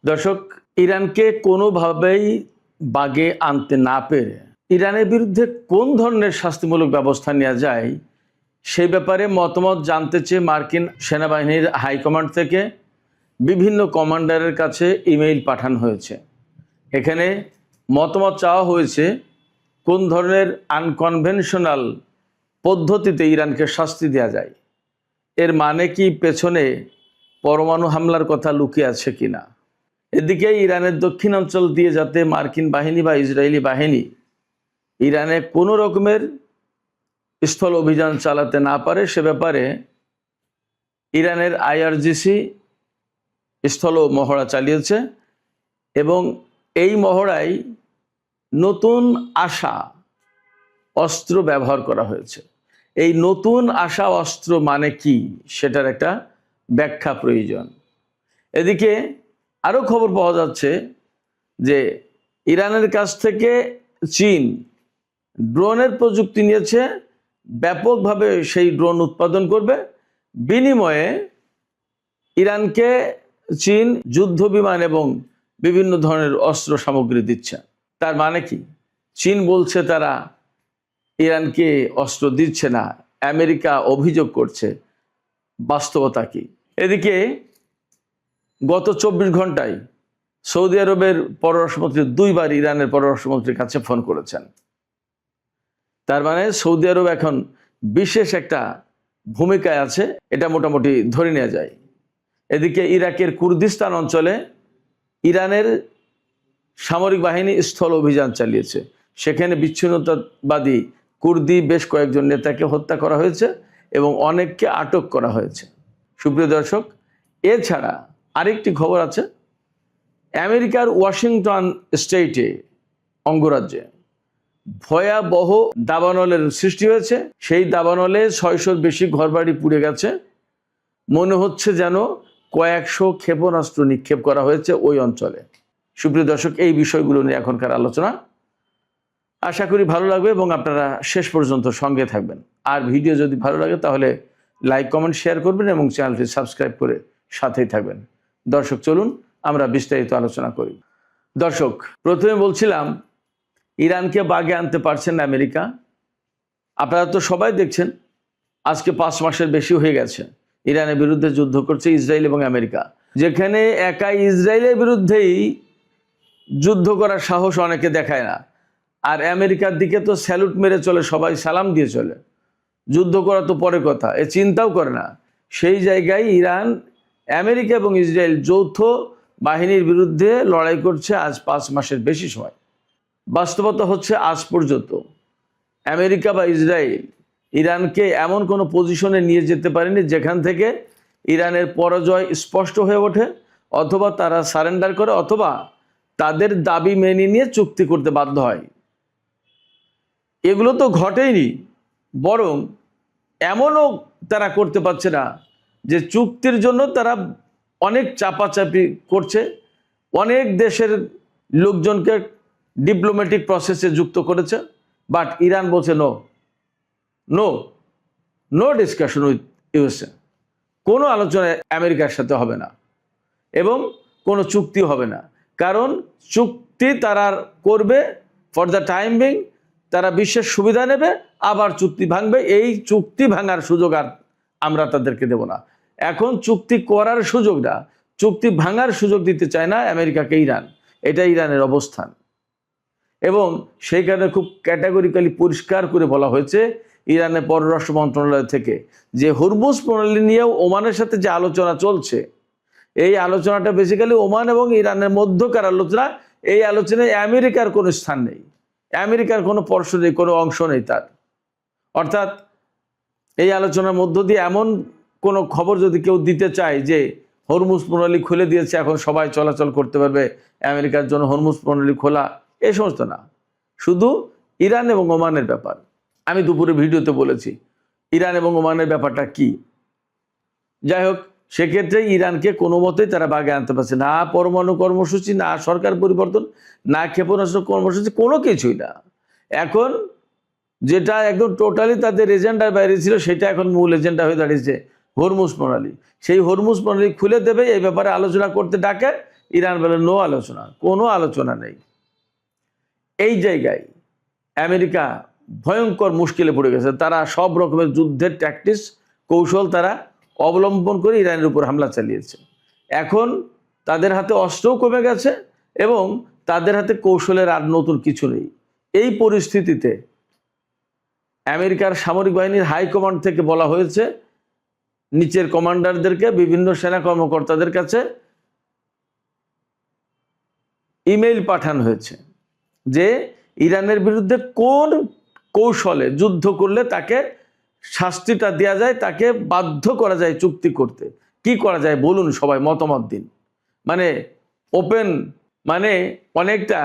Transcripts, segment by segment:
দর্শক, ইরানকে কোনোভাবেই বাগে আনতে না পেরে ইরানের বিরুদ্ধে কোন ধরনের শাস্তিমূলক ব্যবস্থা নেওয়া যায় সেই ব্যাপারে মতামত জানতে চেয়ে মার্কিন সেনাবাহিনীর হাইকমান্ড থেকে বিভিন্ন কমান্ডারের কাছে ইমেইল পাঠানো হয়েছে। এখানে মতামত চাওয়া হয়েছে কোন ধরনের আনকনভেনশনাল পদ্ধতিতে ইরানকে শাস্তি দেওয়া যায়। এর মানে কি পেছনে পরমাণু হামলার কথা লুকিয়ে আছে কিনা। এদিকে ইরানের দক্ষিণাঞ্চল দিয়ে যাতে মার্কিন বাহিনী বা ইসরায়েলি বাহিনী ইরানে কোনো রকমের স্থল অভিযান চালাতে না পারে সে ব্যাপারে ইরানের আইআরজিসি স্থল মহড়া চালিয়েছে এবং এই মহড়ায় নতুন আসা অস্ত্র ব্যবহার করা হয়েছে। এই নতুন আসা অস্ত্র মানে কি সেটার একটা ব্যাখ্যা প্রয়োজন। এদিকে আরও খবর পাওয়া যাচ্ছে যে ইরানের কাছ থেকে চীন ড্রোনের প্রযুক্তি নিয়েছে, ব্যাপকভাবে সেই ড্রোন উৎপাদন করবে। বিনিময়ে ইরানকে চীন যুদ্ধ বিমান এবং বিভিন্ন ধরনের অস্ত্র সামগ্রী দিচ্ছে। তার মানে কি? চীন বলছে তারা ইরানকে অস্ত্র দিচ্ছে না, আমেরিকা অভিযোগ করছে। বাস্তবতা কি? এদিকে গত 24 ঘন্টায় সৌদি আরবের পররাষ্ট্রমন্ত্রী দুইবার ইরানের পররাষ্ট্রমন্ত্রীর কাছে ফোন করেছেন। তার মানে সৌদি আরব এখন বিশেষ একটা ভূমিকায় আছে, এটা মোটামুটি ধরে নেওয়া যায়। এদিকে ইরাকের কুর্দিস্তান অঞ্চলে ইরানের সামরিক বাহিনী স্থল অভিযান চালিয়েছে। সেখানে বিচ্ছিন্নতাবাদী কুর্দি বেশ কয়েকজন নেতাকে হত্যা করা হয়েছে এবং অনেককে আটক করা হয়েছে। সুপ্রিয় দর্শক, এছাড়া আরেকটি খবর আছে। আমেরিকার ওয়াশিংটন স্টেটে অঙ্গরাজ্যে ভয়াবহ দাবানলের সৃষ্টি হয়েছে। সেই দাবানলে 600-র বেশি ঘরবাড়ি পুড়ে গেছে। মনে হচ্ছে যেন কয়েকশো ক্ষেপণাস্ত্র নিক্ষেপ করা হয়েছে ওই অঞ্চলে। সুপ্রিয় দর্শক, এই বিষয়গুলো নিয়ে এখনকার আলোচনা। আশা করি ভালো লাগবে এবং আপনারা শেষ পর্যন্ত সঙ্গে থাকবেন। আর ভিডিও যদি ভালো লাগে তাহলে লাইক, কমেন্ট, শেয়ার করবেন এবং চ্যানেলটি সাবস্ক্রাইব করে সাথেই থাকবেন। দর্শক, চলুন আমরা বিস্তারিত আলোচনা করি। দর্শক, প্রথমে বলছিলাম ইরানকে বাগে আনতে পারছেন না আমেরিকা। আপনারা তো সবাই দেখছেন আজকে 5 মাসের বেশি হয়ে গেছে ইরানের বিরুদ্ধে যুদ্ধ করছে ইসরায়েল এবং আমেরিকা। যেখানে একা ইসরায়েলের বিরুদ্ধেই যুদ্ধ করার সাহস অনেকে দেখায় না, আর আমেরিকার দিকে তো স্যালুট মেরে চলে, সবাই সালাম দিয়ে চলে। যুদ্ধ করা তো পরে কথা, এ চিন্তাও করে না। সেই জায়গায় ইরান, আমেরিকা এবং ইসরায়েল যৌথ বাহিনীর বিরুদ্ধে লড়াই করছে আজ 5 মাসের বেশি সময়। বাস্তবতা হচ্ছে আজ পর্যন্ত আমেরিকা বা ইসরায়েল ইরানকে এমন কোনো পজিশনে নিয়ে যেতে পারেনি যেখান থেকে ইরানের পরাজয় স্পষ্ট হয়ে ওঠে, অথবা তারা সারেন্ডার করে, অথবা তাদের দাবি মেনে নিয়ে চুক্তি করতে বাধ্য হয়। এগুলো তো ঘটেইনি, বরং এমনও তারা করতে পারছে না যে চুক্তির জন্য তারা অনেক চাপাচাপি করছে, অনেক দেশের লোকজনকে ডিপ্লোম্যাটিক প্রসেসে যুক্ত করেছে। বাট ইরান বলছে no no no discussion with USA. কোনো আলোচনা আমেরিকার সাথে হবে না এবং কোনো চুক্তি হবে না। কারণ চুক্তি তারা করবে ফর দ্য টাইম বিং, তারা বিশ্বের সুবিধা নেবে, আবার চুক্তি ভাঙবে। এই চুক্তি ভাঙার সুযোগ আর আমরা তাদেরকে দেব না। এখন চুক্তি করার সুযোগ না, চুক্তি ভাঙার সুযোগ দিতে চায় না আমেরিকাকে ইরান। এটা ইরানের অবস্থান এবং সেই কারণে খুব ক্যাটাগরিক্যালি পরিষ্কার করে বলা হয়েছে ইরানের পররাষ্ট্র মন্ত্রণালয় থেকে যে হরমুজ প্রণালী নিয়েও ওমানের সাথে যে আলোচনা চলছে, এই আলোচনাটা বেসিক্যালি ওমান এবং ইরানের মধ্যকার আলোচনা। এই আলোচনায় আমেরিকার কোনো স্থান নেই, আমেরিকার কোনো পর্ষ নেই, কোনো অংশ নেই তার। অর্থাৎ এই আলোচনার মধ্য দিয়ে এমন কোনো খবর যদি কেউ দিতে চায় যে হরমুজ প্রণালী খুলে দিয়েছে, এখন সবাই চলাচল করতে পারবে, আমেরিকার জন্য হরমুজ প্রণালী খোলা, এই সমস্ত না, শুধু ইরান এবং ওমানের ব্যাপার। আমি দুপুরে ভিডিওতে বলেছি ইরান এবং ওমানের ব্যাপারটা কি। যাই হোক, সেক্ষেত্রে ইরানকে কোনো মতেই তারা বাগে আনতে পারছে না। পরমাণু কর্মসূচি, না সরকার পরিবর্তন, না ক্ষেপণাস্ত্র কর্মসূচি, কোনো কিছুই না। এখন যেটা একদম টোটালি তাদের এজেন্ডার বাইরে ছিল, সেটা এখন মূল এজেন্ডা হয়ে দাঁড়িয়েছে হরমুজ প্রণালী। সেই হরমুজ প্রণালী খুলে দেবে, এই ব্যাপারে আলোচনা করতে ডাকে, ইরান বলে নো আলোচনা, কোনো আলোচনা নেই। এই জায়গায় আমেরিকা ভয়ঙ্কর মুশকিলে পড়ে গেছে। তারা সব রকমের যুদ্ধের ট্যাকটিক্স কৌশল তারা অবলম্বন করে ইরানের উপর হামলা চালিয়েছে। এখন তাদের হাতে অস্ত্রও কমে গেছে এবং তাদের হাতে কৌশলের আর নতুন কিছু নেই। এই পরিস্থিতিতে আমেরিকার সামরিক বাহিনীর হাইকমান্ড থেকে বলা হয়েছে নিচের কমান্ডারদেরকে, বিভিন্ন সেনা কর্মকর্তাদের কাছে ইমেইল পাঠানো হয়েছে যে ইরানের বিরুদ্ধে কোন কৌশলে যুদ্ধ করলে তাকে শাস্তিটা দেওয়া যায়, তাকে বাধ্য করা যায় চুক্তি করতে। কি করা যায় বলুন, সবাই মতামত দিন। মানে ওপেন, মানে অনেকটা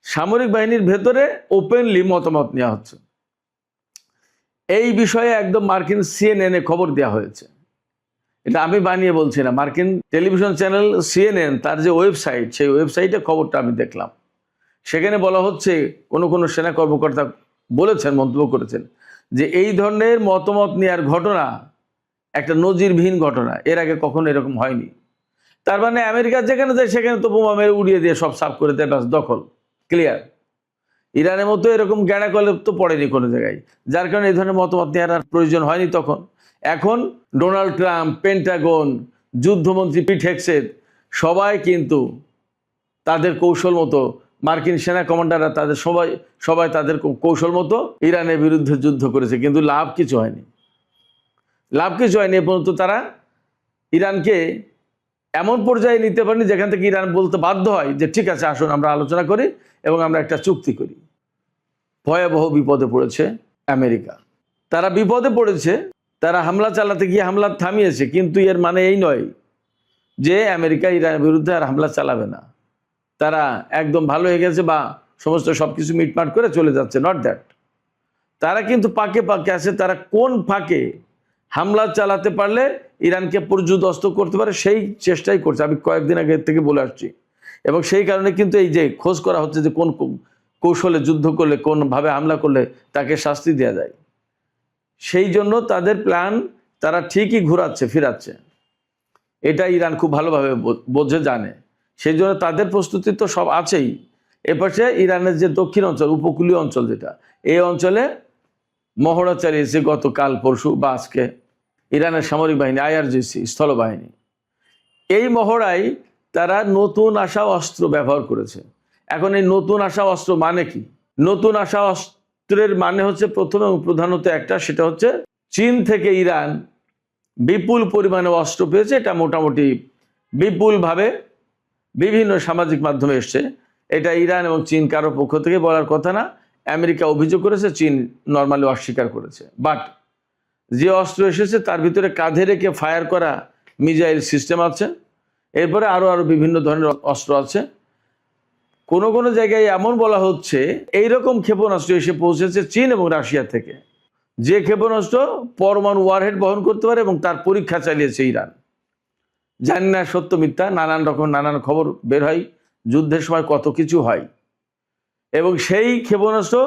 সামরিক বাহিনীর ভেতরে ওপেনলি মতামত নেওয়া হচ্ছে। এই বিষয়ে একদম মার্কিন সিএনএন-এ খবর দেওয়া হয়েছে। এটা আমি বানিয়ে বলছি না, মার্কিন টেলিভিশন চ্যানেল সিএনএন তার যে ওয়েবসাইট, সেই ওয়েবসাইটে খবরটা আমি দেখলাম। সেখানে বলা হচ্ছে কোনো সেনা কর্মকর্তা বলেছেন, মন্তব্য করেছেন যে এই ধরনের মতামত নেওয়ার ঘটনা একটা নজিরবিহীন ঘটনা, এর আগে কখনো এরকম হয়নি। তার মানে আমেরিকা যেখানে যায় সেখানে তো বোমা মেরে উড়িয়ে দিয়ে সব সাফ করে দেয়, ব্যাস দখল, ক্লিয়ার। ইরানের মতো এরকম গ্যাড়া কলে তো পড়েনি কোনো জায়গায়, যার কারণে এই ধরনের মতামত নেওয়ার আর প্রয়োজন হয়নি তখন। এখন ডোনাল্ড ট্রাম্প, পেন্টাগন, যুদ্ধমন্ত্রী পিট হেগসেথ সবাই কিন্তু তাদের কৌশল মতো, মার্কিন সেনা কমান্ডাররা তাদের সবাই তাদের কৌশল মতো ইরানের বিরুদ্ধে যুদ্ধ করেছে, কিন্তু লাভ কিছু হয়নি। এ পর্যন্ত তারা ইরানকে এমন পর্যায়ে নিতে পারেনি যেখান থেকে ইরান বলতে বাধ্য হয় যে ঠিক আছে, আসুন আমরা আলোচনা করি এবং আমরা একটা চুক্তি করি। ভয়াবহ বিপদে পড়েছে আমেরিকা। তারা বিপদে পড়েছে, তারা হামলা চালাতে গিয়ে হামলা থামিয়েছে, কিন্তু এর মানে এই নয় যে আমেরিকা ইরানের বিরুদ্ধে আর হামলা চালাবে না। তারা একদম ভালো হয়ে গেছে বা সমস্ত সব কিছু মিটমাট করে চলে যাচ্ছে, নট দ্যাট। তারা কিন্তু পাকে পাকে আছে। তারা কোন ফাঁকে হামলা চালাতে পারলে ইরানকে পর্যুদস্ত করতে পারে সেই চেষ্টাই করছে, আমি কয়েকদিন আগে থেকে বলে আসছি। এবং সেই কারণে কিন্তু এই যে খোঁজ করা হচ্ছে যে কোন কৌশলে যুদ্ধ করলে, কোনভাবে হামলা করলে তাকে শাস্তি দেওয়া যায়। সেই জন্য তাদের প্ল্যান তারা ঠিকই ঘোরাচ্ছে ফিরাচ্ছে, এটা ইরান খুব ভালোভাবে বোঝে, জানে। সেই জন্য তাদের প্রস্তুতি তো সব আছেই। এপাশে ইরানের যে দক্ষিণ অঞ্চল, উপকূলীয় অঞ্চল যেটা, এই অঞ্চলে মহড়া চালিয়েছে গতকাল পরশু বা আজকে ইরানের সামরিক বাহিনী, IRGC স্থলবাহিনী। এই মহড়ায় তারা নতুন আসা অস্ত্র ব্যবহার করেছে। এখন এই নতুন আসা অস্ত্র মানে কি? নতুন আসা অস্ত্রের মানে হচ্ছে প্রথম এবং প্রধানত একটা, সেটা হচ্ছে চীন থেকে ইরান বিপুল পরিমাণে অস্ত্র পেয়েছে। এটা মোটামুটি বিপুলভাবে বিভিন্ন সামাজিক মাধ্যমে এসছে। এটা ইরান এবং চীন কারোর পক্ষ থেকে বলার কথা না। আমেরিকা অভিযোগ করেছে, চীন নর্মালি অস্বীকার করেছে। বাট যে অস্ত্র এসেছে তার ভিতরে কাঁধে রেখে ফায়ার করা মিসাইল সিস্টেম আছে, এরপরে আরও বিভিন্ন ধরনের অস্ত্র আছে। কোনো জায়গায় এমন বলা হচ্ছে এইরকম ক্ষেপণাস্ত্র এসে পৌঁছেছে চীন এবং রাশিয়া থেকে, যে ক্ষেপণাস্ত্র পরমাণু ওয়ারহেড বহন করতে পারে, এবং তার পরীক্ষা চালিয়েছে ইরান। জানি না সত্য মিথ্যা, নানান খবর বের হয়, যুদ্ধের সময় কত কিছু হয়। এবং সেই ক্ষেপণাস্ত্র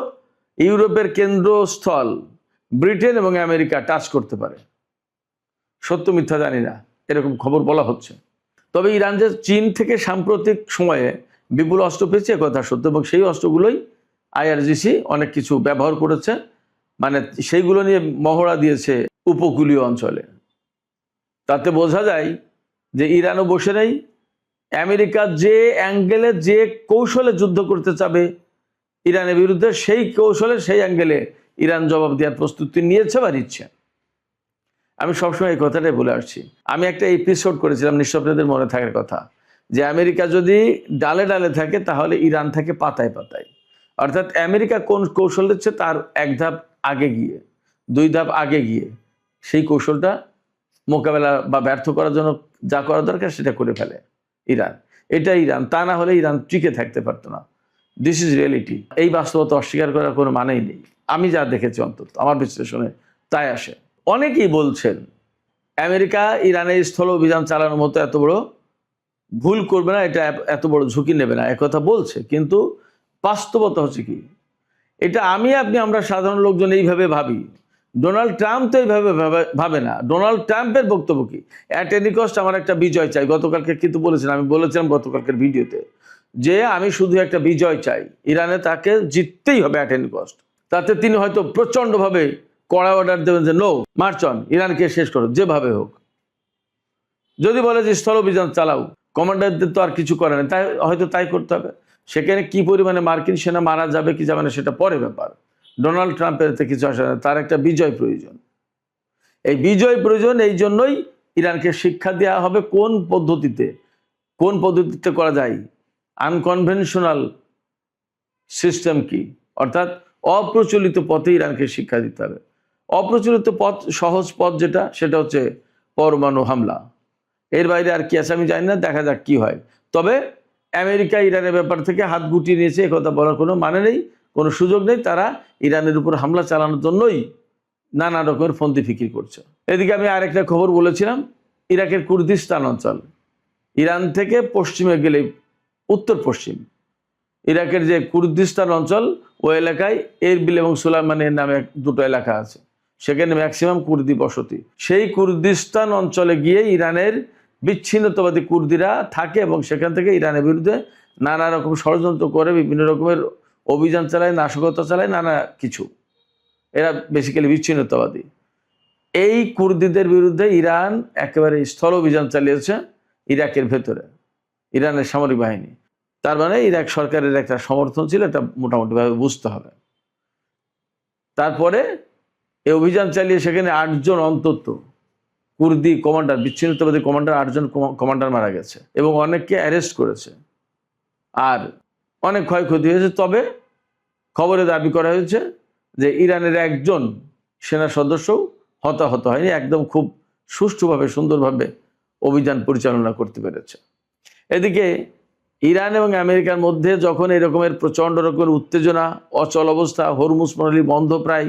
ইউরোপের কেন্দ্রস্থল ব্রিটেন এবং আমেরিকা টাচ করতে পারে। সত্য মিথ্যা জানি না, এরকম খবর বলা হচ্ছে। তবে ইরান যে চীন থেকে সাম্প্রতিক সময়ে বিপুল অস্ত্র পেয়েছে কথা সত্য, এবং সেই অস্ত্রগুলোই IRGC অনেক কিছু ব্যবহার করেছে, মানে সেইগুলো নিয়ে মহড়া দিয়েছে উপকূলীয় অঞ্চলে। তাতে বোঝা যায় যে ইরানও বসে নেই। আমেরিকা যে অ্যাঙ্গেলে, যে কৌশলে যুদ্ধ করতে চাবে ইরানের বিরুদ্ধে, সেই কৌশলে, সেই অ্যাঙ্গেলে ইরান জবাব দেওয়ার প্রস্তুতি নিয়েছে বা নিচ্ছে। আমি সবসময় এই কথাটাই বলে আসছি। আমি একটা এপিসোড করেছিলাম, নিঃস্বপ্নদের মনে থাকার কথা, যে আমেরিকা যদি ডালে ডালে থাকে তাহলে ইরান থাকে পাতায় পাতায়। অর্থাৎ আমেরিকা কোন কৌশল দিচ্ছে তার এক ধাপ আগে গিয়ে, দুই ধাপ আগে গিয়ে সেই কৌশলটা মোকাবেলা বা ব্যর্থ করার জন্য যা করা দরকার সেটা করে ফেলে ইরান। এটা ইরান, তা না হলে ইরান টিকে থাকতে পারতো না। This is reality. এই বাস্তবতা অস্বীকার করার কোনো মানেই নেই। আমি যা দেখেছি, অন্তত আমার বিশ্লেষণে তাই আসে। অনেকেই বলছেন আমেরিকা ইরানের স্থল অভিযান চালানোর মতো এত বড় ভুল করবে না, এটা এত বড় ঝুঁকি নেবে না, একথা বলছে। কিন্তু বাস্তবতা হচ্ছে কি, এটা আমরা সাধারণ লোকজন এইভাবে ভাবি ডোনাল্ড ট্রাম্প তো এইভাবে ভাবে না। ডোনাল্ড ট্রাম্পের বক্তব্য কি, অ্যাট এনি কস্ট আমার একটা বিজয় চাই। গতকালকে কিন্তু আমি বলেছিলাম গতকালকের ভিডিওতে যে আমি শুধু একটা বিজয় চাই, ইরানে তাকে জিততেই হবে অ্যাট এনি কস্ট। তাতে তিনি হয়তো প্রচণ্ডভাবে কড়া অর্ডার দেবেন যে নো, মার্চ অন, ইরানকে শেষ করো যেভাবে হোক। যদি বলে যে স্থল অভিযান চালাও, কমান্ডারদের তো আর কিছু করে না, তাই হয়তো তাই করতে হবে। সেখানে কি পরিমাণে মার্কিন সেনা মারা যাবে কি যাবে না সেটা পরে ব্যাপার। ডোনাল্ড ট্রাম্পের এতে কিছু আসে না, তার একটা বিজয় প্রয়োজন। এই বিজয় প্রয়োজন, এই জন্যই ইরানকে শিক্ষা দেওয়া হবে কোন পদ্ধতিতে করা যায়, আনকনভেনশনাল সিস্টেম কি, অর্থাৎ অপ্রচলিত পথে ইরানকে শিক্ষা দিতে হবে। অপ্রচলিত পথ, সহজ পথ যেটা, সেটা হচ্ছে পরমাণু হামলা। এর বাইরে আর কি আছে আমি জানি না, দেখা যাক কি হয়। তবে আমেরিকা ইরানের ব্যাপার থেকে হাত গুটিয়ে নিয়েছে, একথা বলার কোনো মানে নেই, কোনো সুযোগ নেই। তারা ইরানের উপর হামলা চালানোর জন্যই নানা রকমের ফন্দি ফিকির করছে। এদিকে আমি আরেকটা খবর বলেছিলাম, ইরাকের কুর্দিস্তান অঞ্চল, ইরান থেকে পশ্চিমে গেলে উত্তর পশ্চিম ইরাকের যে কুর্দিস্তান অঞ্চল, ওই এলাকায় এরবিল এবং সুলাইমানের নামে দুটো এলাকা আছে, সেখানে ম্যাক্সিমাম কুর্দি বসতি। সেই কুর্দিস্তান অঞ্চলে গিয়ে ইরানের বিচ্ছিন্নতাবাদী কুর্দিরা থাকে এবং সেখান থেকে ইরানের বিরুদ্ধে নানা রকম ষড়যন্ত্র করে, বিভিন্ন রকমের অভিযান চালায়, নাশকতা চালায়, নানা কিছু। এরা বেসিক্যালি বিচ্ছিন্নতাবাদী। এই কুর্দিদের বিরুদ্ধে ইরান একেবারে স্থল অভিযান চালিয়েছে ইরাকের ভেতরে, ইরানের সামরিক বাহিনী। তার মানে ইরাক সরকারের একটা সমর্থন ছিল, এটা মোটামুটিভাবে বুঝতে হবে। তারপরে এই অভিযান চালিয়ে সেখানে 8 জন অন্তত কুর্দি কমান্ডার, বিচ্ছিন্নতাবাদী কমান্ডার 8 জন কমান্ডার মারা গেছে এবং অনেককে অ্যারেস্ট করেছে, আর অনেক ক্ষয়ক্ষতি হয়েছে। তবে খবরে দাবি করা হয়েছে যে ইরানের একজন সেনা সদস্যও হতাহত হয়নি, একদম খুব সুষ্ঠুভাবে সুন্দরভাবে অভিযান পরিচালনা করতে পেরেছে। এদিকে ইরান এবং আমেরিকার মধ্যে যখন এরকমের প্রচণ্ড রকমের উত্তেজনা, অচল অবস্থা, হরমুজ প্রণালী বন্ধ প্রায়,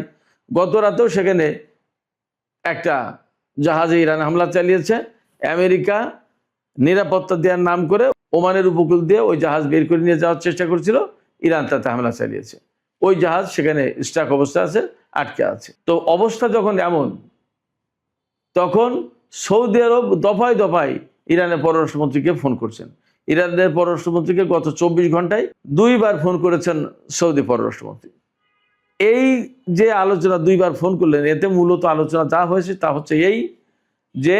গত রাতেও সেখানে একটা জাহাজে ইরান হামলা চালিয়েছে। আমেরিকা নিরাপত্তা দেওয়ার নাম করে ওমানের উপকূল দিয়ে ওই জাহাজ বের করে নিয়ে যাওয়ার চেষ্টা করছিল, ইরান তাতে হামলা চালিয়েছে। ওই জাহাজ সেখানে স্টাক অবস্থা আছে, আটকে আছে। তো অবস্থা যখন এমন, তখন সৌদি আরব দফায় দফায় ইরানের পররাষ্ট্রমন্ত্রীকে ফোন করছেন। ইরানের পররাষ্ট্রমন্ত্রীকে গত 24 ঘন্টায় 2 বার ফোন করেছেন সৌদি পররাষ্ট্রমন্ত্রী। এই যে আলোচনা 2 বার ফোন করলেন, এতে মূলত আলোচনা যা হয়েছে তা হচ্ছে এই যে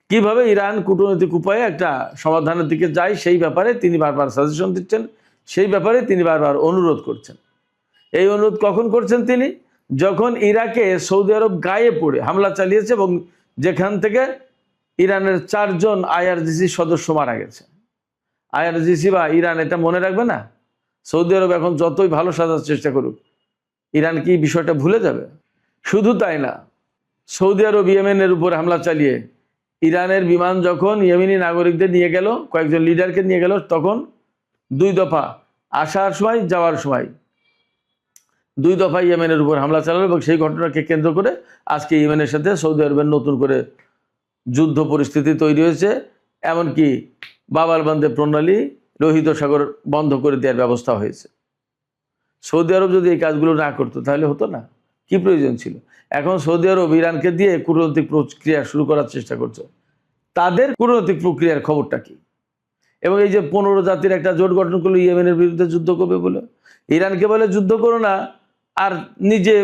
কিভাবে ইরান কূটনৈতিক উপায়ে একটা সমাধানের দিকে যায়, সেই ব্যাপারে তিনি বারবার সাজেশন দিচ্ছেন, সেই ব্যাপারে তিনি বারবার অনুরোধ করছেন। এই অনুরোধ কখন করছেন তিনি? যখন ইরাকে সৌদি আরব গায়ে পড়ে হামলা চালিয়েছে এবং যেখান থেকে ইরানের 4 জন আইআরজিসি সদস্য মারা গেছে। আইআরজিসি বা ইরান এটা মনে রাখবে না? সৌদি আরব এখন যতই ভালো সাজার চেষ্টা করুক, ইরান কি বিষয়টা ভুলে যাবে? শুধু তাই না, সৌদি আরব ইয়েমেনের উপর হামলা চালিয়ে ইরানের বিমান যখন ইয়েমেনি নাগরিকদের নিয়ে গেল, কয়েকজন লিডারকে নিয়ে গেল, তখন 2 দফা আসার সময় যাওয়ার সময় 2 দফা ইয়েমেনের উপর হামলা চালালো এবং সেই ঘটনাকে কেন্দ্র করে আজকে ইয়েমেনের সাথে সৌদি আরবের নতুন করে যুদ্ধ পরিস্থিতি তৈরি হয়েছে। এমনকি বাবার বান্দে প্রণালী, লোহিত সাগর বন্ধ করে দেওয়ার ব্যবস্থা হয়েছে। সৌদি আরব যদি এই কাজগুলো না করতো তাহলে হতো না, কি প্রয়োজন ছিল? এখন সৌদি আরব ইরানকে দিয়ে কূটনৈতিক প্রক্রিয়া শুরু করার চেষ্টা করছে। তাদের কূটনৈতিক প্রক্রিয়ার খবরটা কি? এবং এই যে 15 জাতির একটা জোট গঠন করলো ইয়েমেনের বিরুদ্ধে যুদ্ধ করবে বলে, ইরানকে বলে যুদ্ধ করো না, আর নিজে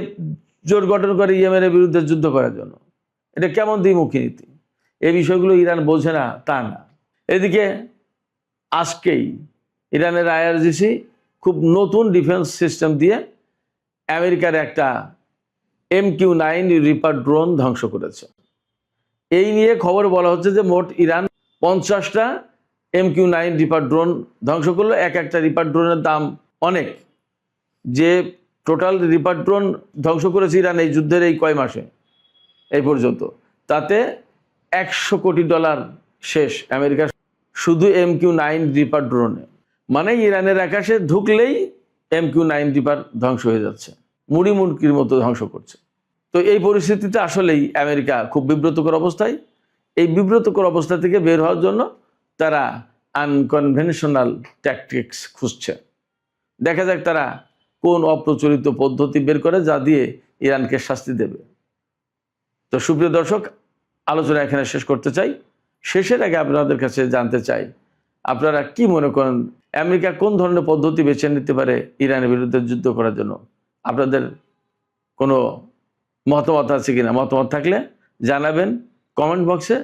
জোট গঠন করে ইয়েমেনের বিরুদ্ধে যুদ্ধ করার জন্য। এটা কেমন দ্বিমুখী নীতি? এই বিষয়গুলো ইরান বোঝে না তা না। এদিকে আজকেই ইরানের আইআরজিসি খুব নতুন ডিফেন্স সিস্টেম দিয়ে আমেরিকার একটা MQ-9 রিপার ড্রোন ধ্বংস করেছে। এই নিয়ে খবর বলা হচ্ছে যে মোট ইরান 50টা MQ-9 রিপার ড্রোন ধ্বংস করলো। একটা রিপার ড্রোনের দাম অনেক। যে টোটাল রিপার ড্রোন ধ্বংস করেছে ইরান এই যুদ্ধের এই কয় মাসে এই পর্যন্ত, তাতে $100 কোটি শেষ আমেরিকা শুধু MQ-9 রিপার ড্রোনে। মানে ইরানের আকাশে ঢুকলেই MQ-9 রিপার ধ্বংস হয়ে যাচ্ছে, মুড়ি মুড়কির মতো ধ্বংস করছে। তো এই পরিস্থিতিতে আসলেই আমেরিকা খুব বিব্রতকর অবস্থায়। এই বিব্রতকর অবস্থা থেকে বের হওয়ার জন্য তারা আনকনভেনশনাল ট্যাকটিক্স খুঁজছে। দেখা যাক তারা কোন অপ্রচলিত পদ্ধতি বের করে যা দিয়ে ইরানকে শাস্তি দেবে। তো সুপ্রিয় দর্শক, আলোচনা এখানে শেষ করতে চাই। শেষের আগে আপনাদের কাছে জানতে চাই, আপনারা কি মনে করেন আমেরিকা কোন ধরনের পদ্ধতি বেছে নিতে পারে ইরানের বিরুদ্ধে যুদ্ধ করার জন্য? আপনাদের কোনো মতামত আছে কিনা? মতামত থাকলে জানাবেন কমেন্ট বক্সে।